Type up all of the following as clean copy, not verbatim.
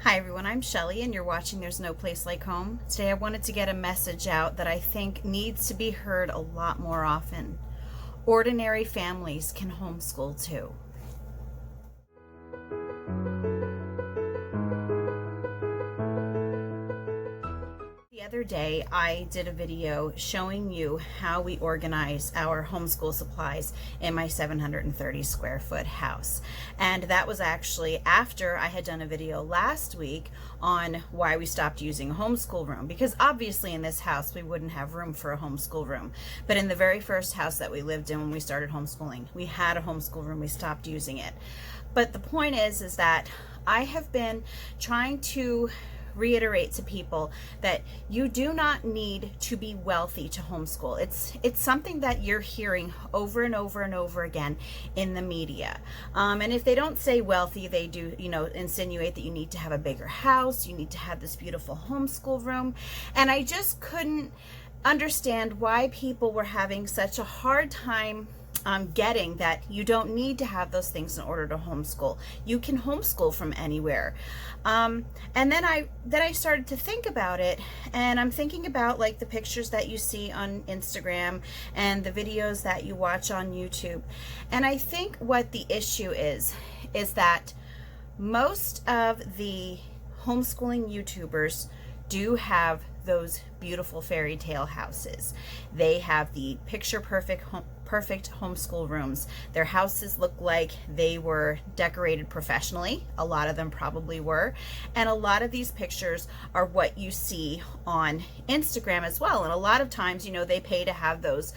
Hi everyone, I'm Shelly and you're watching There's No Place Like Home. Today I wanted to get a message out that I think needs to be heard a lot more often. Ordinary families can homeschool too. The other day I did a video showing you how we organize our homeschool supplies in my 730 square foot house. And that was actually after I had done a video last week on why we stopped using a homeschool room, because obviously in this house we wouldn't have room for a homeschool room. But in the very first house that we lived in when we started homeschooling, we had a homeschool room. We stopped using it. But the point is that I have been trying to reiterate to people that you do not need to be wealthy to homeschool. It's something that you're hearing over and over and over again in the media. And if they don't say wealthy, they do, insinuate that you need to have a bigger house, you need to have this beautiful homeschool room. And I just couldn't understand why people were having such a hard time getting that you don't need to have those things in order to homeschool. You can homeschool from anywhere. And then I started to think about it, and I'm thinking about like the pictures that you see on Instagram and the videos that you watch on YouTube. And I think what the issue is that most of the homeschooling YouTubers do have those beautiful fairy tale houses. They have the picture perfect homeschool rooms. Their houses look like they were decorated professionally. A lot of them probably were. And a lot of these pictures are what you see on Instagram as well. And a lot of times, they pay to have those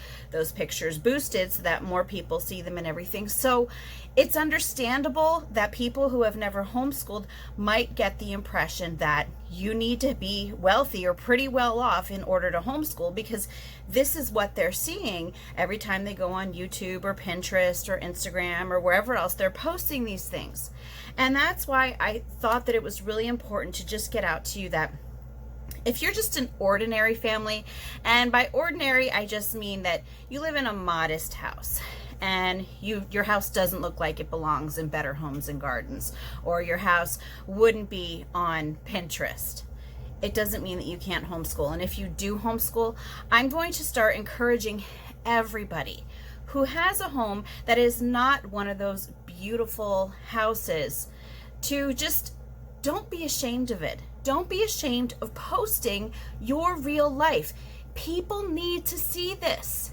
pictures boosted so that more people see them and everything. So it's understandable that people who have never homeschooled might get the impression that you need to be wealthy or pretty well off in order to homeschool, because this is what they're seeing every time they go on YouTube or Pinterest or Instagram or wherever else. They're posting these things. And that's why I thought that it was really important to just get out to you that if you're just an ordinary family, and by ordinary I just mean that you live in a modest house, and your house doesn't look like it belongs in Better Homes and Gardens, or your house wouldn't be on Pinterest, it doesn't mean that you can't homeschool. And if you do homeschool, I'm going to start encouraging everybody who has a home that is not one of those beautiful houses to just don't be ashamed of it. Don't be ashamed of posting your real life. People need to see this.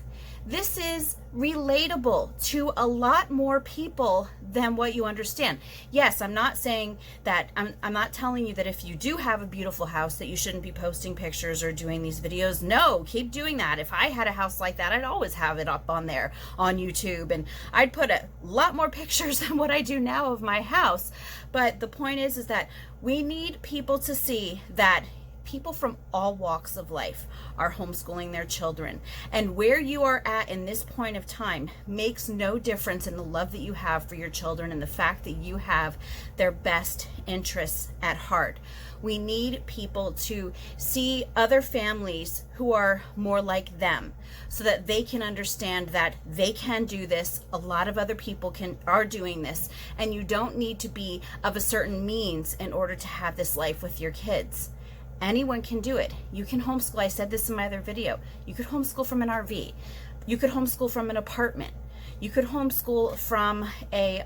This is relatable to a lot more people than what you understand. Yes, I'm not saying that, I'm not telling you that if you do have a beautiful house that you shouldn't be posting pictures or doing these videos. No, keep doing that. If I had a house like that, I'd always have it up on there on YouTube, and I'd put a lot more pictures than what I do now of my house. But the point is that we need people to see that people from all walks of life are homeschooling their children, and where you are at in this point of time makes no difference in the love that you have for your children and the fact that you have their best interests at heart. We need people to see other families who are more like them so that they can understand that they can do this. A lot of other people are doing this, and you don't need to be of a certain means in order to have this life with your kids. Anyone can do it. You can homeschool. I said this in my other video. You could homeschool from an RV. You could homeschool from an apartment. You could homeschool from a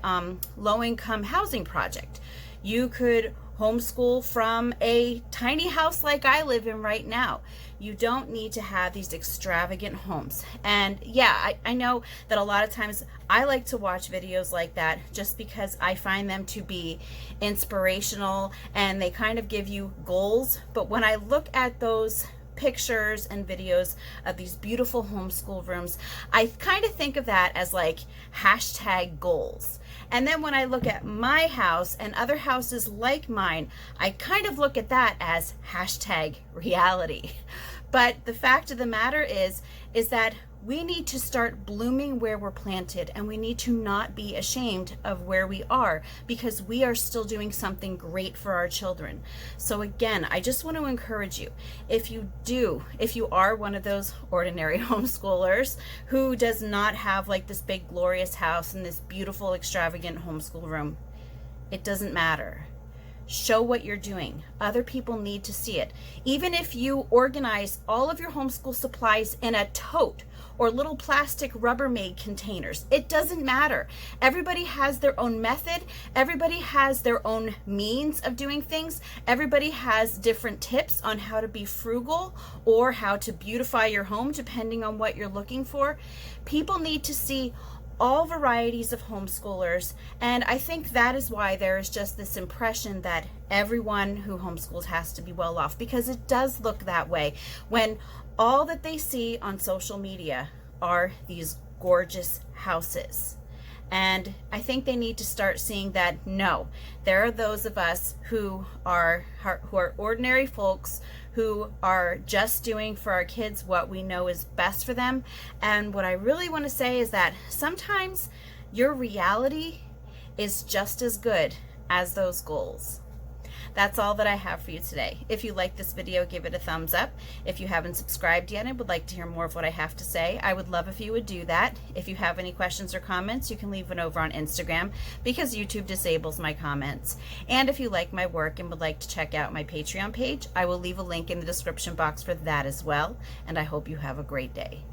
low-income housing project. You could homeschool from a tiny house like I live in right now. You don't need to have these extravagant homes. And yeah, I know that a lot of times I like to watch videos like that just because I find them to be inspirational and they kind of give you goals. But when I look at those pictures and videos of these beautiful homeschool rooms, I kind of think of that as like hashtag goals. And then when I look at my house and other houses like mine, I kind of look at that as hashtag reality. But the fact of the matter is that we need to start blooming where we're planted, and we need to not be ashamed of where we are, because we are still doing something great for our children. So again, I just want to encourage you, if you are one of those ordinary homeschoolers who does not have like this big glorious house and this beautiful extravagant homeschool room, it doesn't matter. Show what you're doing. Other people need to see it. Even if you organize all of your homeschool supplies in a tote or little plastic Rubbermaid containers, it doesn't matter. Everybody has their own method. Everybody has their own means of doing things. Everybody has different tips on how to be frugal or how to beautify your home, depending on what you're looking for. People need to see all varieties of homeschoolers, and I think that is why there is just this impression that everyone who homeschools has to be well off, because it does look that way when all that they see on social media are these gorgeous houses. And I think they need to start seeing that no, there are those of us who are ordinary folks who are just doing for our kids what we know is best for them. And what I really want to say is that sometimes your reality is just as good as those goals. That's all that I have for you today. If you like this video, give it a thumbs up. If you haven't subscribed yet and would like to hear more of what I have to say, I would love if you would do that. If you have any questions or comments, you can leave one over on Instagram because YouTube disables my comments. And if you like my work and would like to check out my Patreon page, I will leave a link in the description box for that as well. And I hope you have a great day.